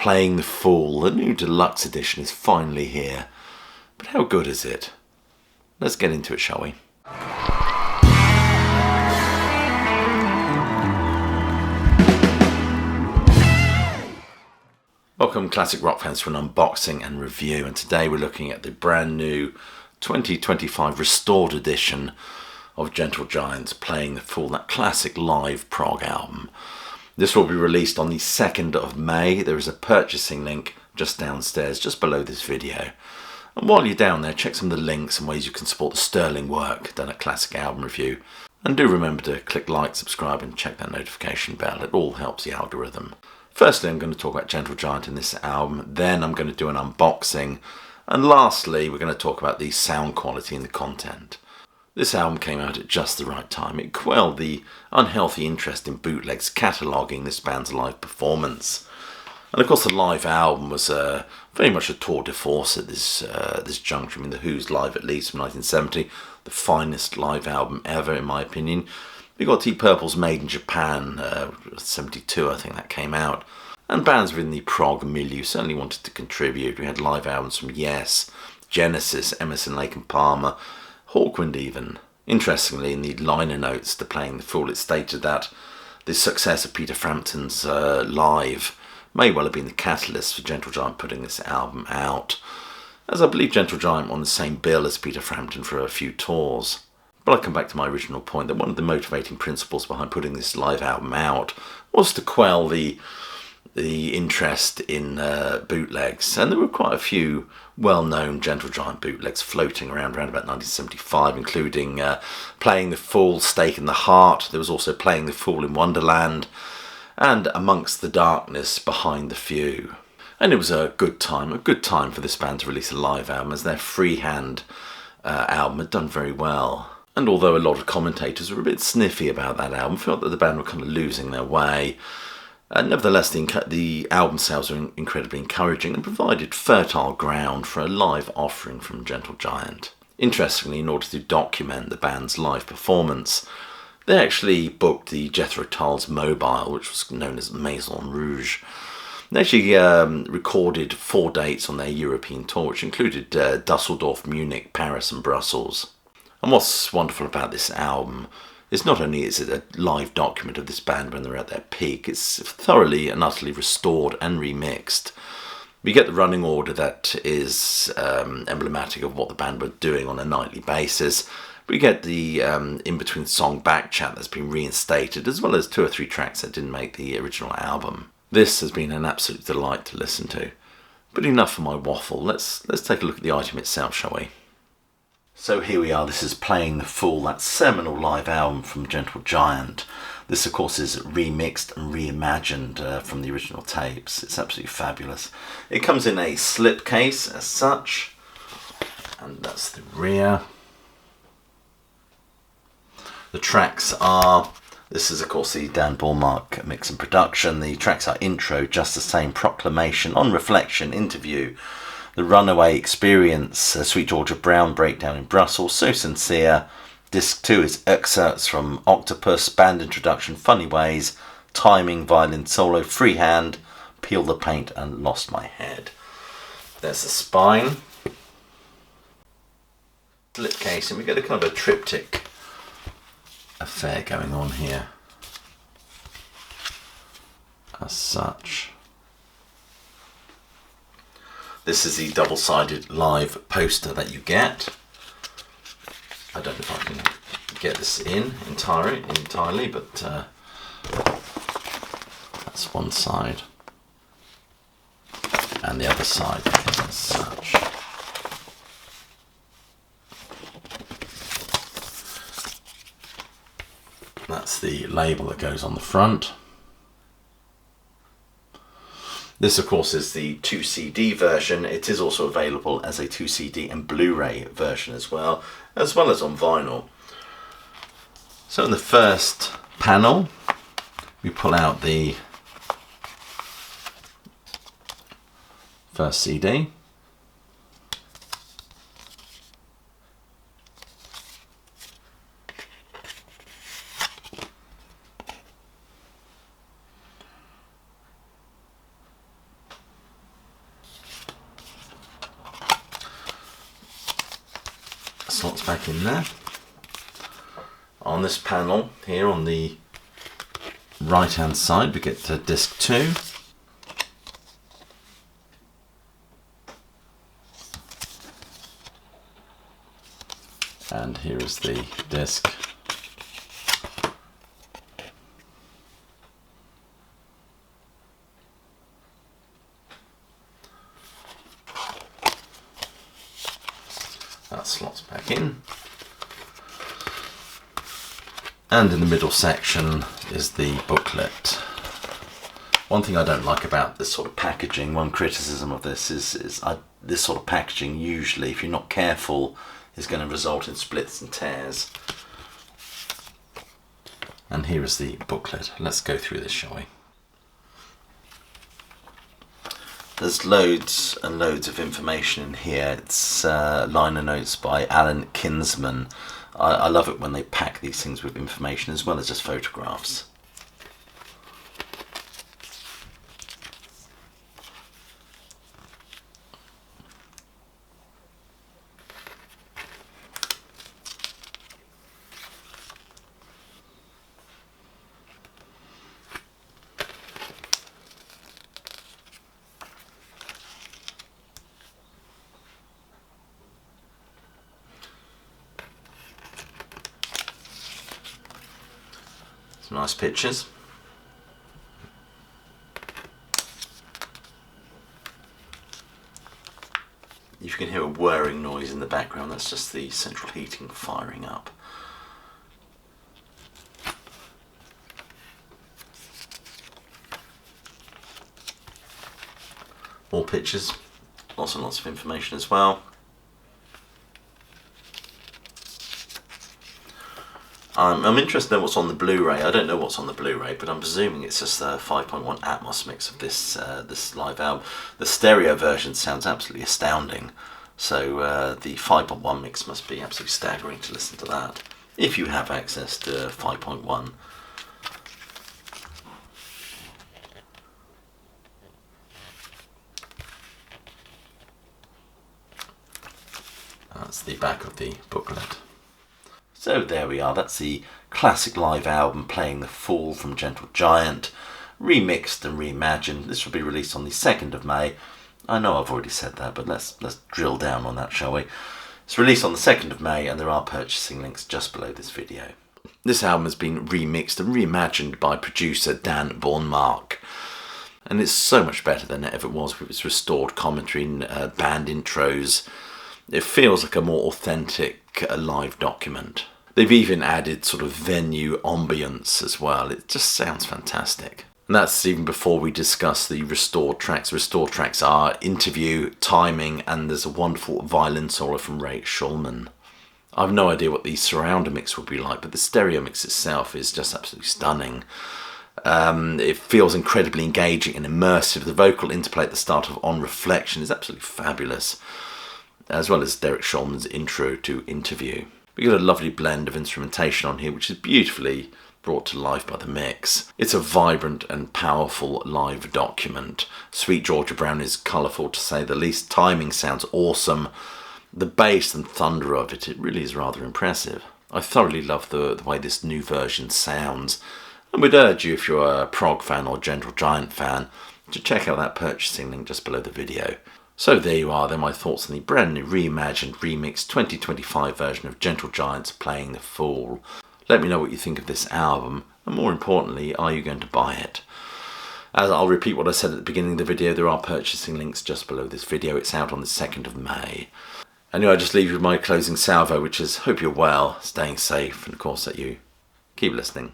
Playing the Fool. The new deluxe edition is finally here. But how good is it? Let's get into it, shall we? Welcome classic rock fans to an unboxing and review, and today we're looking at the brand new 2025 restored edition of Gentle Giant's Playing the Fool, that classic live prog album. This will be released on the 2nd of May. There is a purchasing link just downstairs, just below this video. And while you're down there, check some of the links and ways you can support the sterling work done at Classic Album Review. And do remember to click like, subscribe and check that notification bell. It all helps the algorithm. Firstly, I'm going to talk about Gentle Giant in this album. Then I'm going to do an unboxing. And lastly, we're going to talk about the sound quality and the content. This album came out at just the right time. It quelled the unhealthy interest in bootlegs cataloguing this band's live performance. And of course the live album was very much a tour de force at this juncture. I mean, The Who's Live at Leeds from 1970, the finest live album ever in my opinion. We got Deep Purple's Made in Japan, 72 I think that came out. And bands within the prog milieu certainly wanted to contribute. We had live albums from Yes, Genesis, Emerson, Lake and Palmer, Hawkwind even. Interestingly, in the liner notes to Playing the Fool, it stated that the success of Peter Frampton's Live may well have been the catalyst for Gentle Giant putting this album out, as I believe Gentle Giant were on the same bill as Peter Frampton for a few tours. But I'll come back to my original point that one of the motivating principles behind putting this live album out was to quell the interest in bootlegs, and there were quite a few well-known Gentle Giant bootlegs floating around about 1975, including Playing the Fool, Stake in the Heart. There was also Playing the Fool in Wonderland, and Amongst the Darkness, Behind the Few. And it was a good time for this band to release a live album, as their freehand album had done very well. And although a lot of commentators were a bit sniffy about that album, felt that the band were kind of losing their way, nevertheless, the album sales were incredibly encouraging and provided fertile ground for a live offering from Gentle Giant. Interestingly, in order to document the band's live performance, they actually booked the Jethro Tull's Mobile, which was known as Maison Rouge. They actually recorded 4 dates on their European tour, which included Dusseldorf, Munich, Paris and Brussels. And what's wonderful about this album is not only is it a live document of this band when they're at their peak, it's thoroughly and utterly restored and remixed. We get the running order that is emblematic of what the band were doing on a nightly basis. We get the in-between song back chat that's been reinstated, as well as 2 or 3 tracks that didn't make the original album. This has been an absolute delight to listen to. But enough for my waffle. Let's take a look at the item itself, shall we? So here we are, this is Playing the Fool, that seminal live album from Gentle Giant. This of course is remixed and reimagined from the original tapes. It's absolutely fabulous. It comes in a slipcase as such, and that's the rear. The tracks are, this is of course the Dan Ballmark mix and production. The tracks are Intro, Just the Same, Proclamation, On Reflection, Interview, The Runaway Experience, Sweet Georgia Brown, Breakdown in Brussels, So Sincere. Disc 2 is excerpts from Octopus, Band Introduction, Funny Ways, Timing, Violin Solo, Freehand, Peel the Paint and Lost My Head. There's the spine. Slipcase, and we get a kind of a triptych affair going on here as such. This is the double-sided live poster that you get. I don't know if I can get this in entirely, but that's one side, and the other side as such. That's the label that goes on the front. This of course is the 2 CD version. It is also available as a 2 CD and Blu-ray version as well as on vinyl. So in the first panel we pull out the first CD. back in there. On this panel here on the right hand side we get to disc 2. And here is the disc. That slots back in. And in the middle section is the booklet. One thing I don't like about this sort of packaging, one criticism of this is this sort of packaging usually, if you're not careful, is going to result in splits and tears. And here is the booklet. Let's go through this, shall we? There's loads and loads of information in here. It's liner notes by Alan Kinsman. I love it when they pack these things with information as well as just photographs. Some nice pictures. You can hear a whirring noise in the background, that's just the central heating firing up. More pictures, lots and lots of information as well. I'm interested in what's on the Blu-ray. I don't know what's on the Blu-ray, but I'm presuming it's just the 5.1 Atmos mix of this live album. The stereo version sounds absolutely astounding, so the 5.1 mix must be absolutely staggering to listen to that, if you have access to 5.1. That's the back of the booklet. So there we are, that's the classic live album Playing the Fool from Gentle Giant, remixed and reimagined. This will be released on the 2nd of May. I know I've already said that, but let's drill down on that, shall we? It's released on the 2nd of May and there are purchasing links just below this video. This album has been remixed and reimagined by producer Dan Bornmark. And it's so much better than it ever was with its restored commentary and band intros. It feels like a more authentic live document. They've even added sort of venue ambience as well. It just sounds fantastic. And that's even before we discuss the restored tracks. Restored tracks are Interview, Timing, and there's a wonderful violin solo from Ray Schulman. I've no idea what the surrounder mix will be like, but the stereo mix itself is just absolutely stunning. It feels incredibly engaging and immersive. The vocal interplay at the start of On Reflection is absolutely fabulous, as well as Derek Schulman's intro to Interview. We got a lovely blend of instrumentation on here, which is beautifully brought to life by the mix. It's a vibrant and powerful live document. Sweet Georgia Brown is colourful to say the least. Timing sounds awesome. The bass and thunder of it really is rather impressive. I thoroughly love the way this new version sounds, and would urge you, if you're a prog fan or Gentle Giant fan, to check out that purchasing link just below the video. So there you are, they're my thoughts on the brand new reimagined remixed 2025 version of Gentle Giant's Playing the Fool. Let me know what you think of this album, and more importantly, are you going to buy it? As I'll repeat what I said at the beginning of the video, there are purchasing links just below this video. It's out on the 2nd of May. Anyway, I just leave you with my closing salvo, which is hope you're well, staying safe, and of course that you keep listening.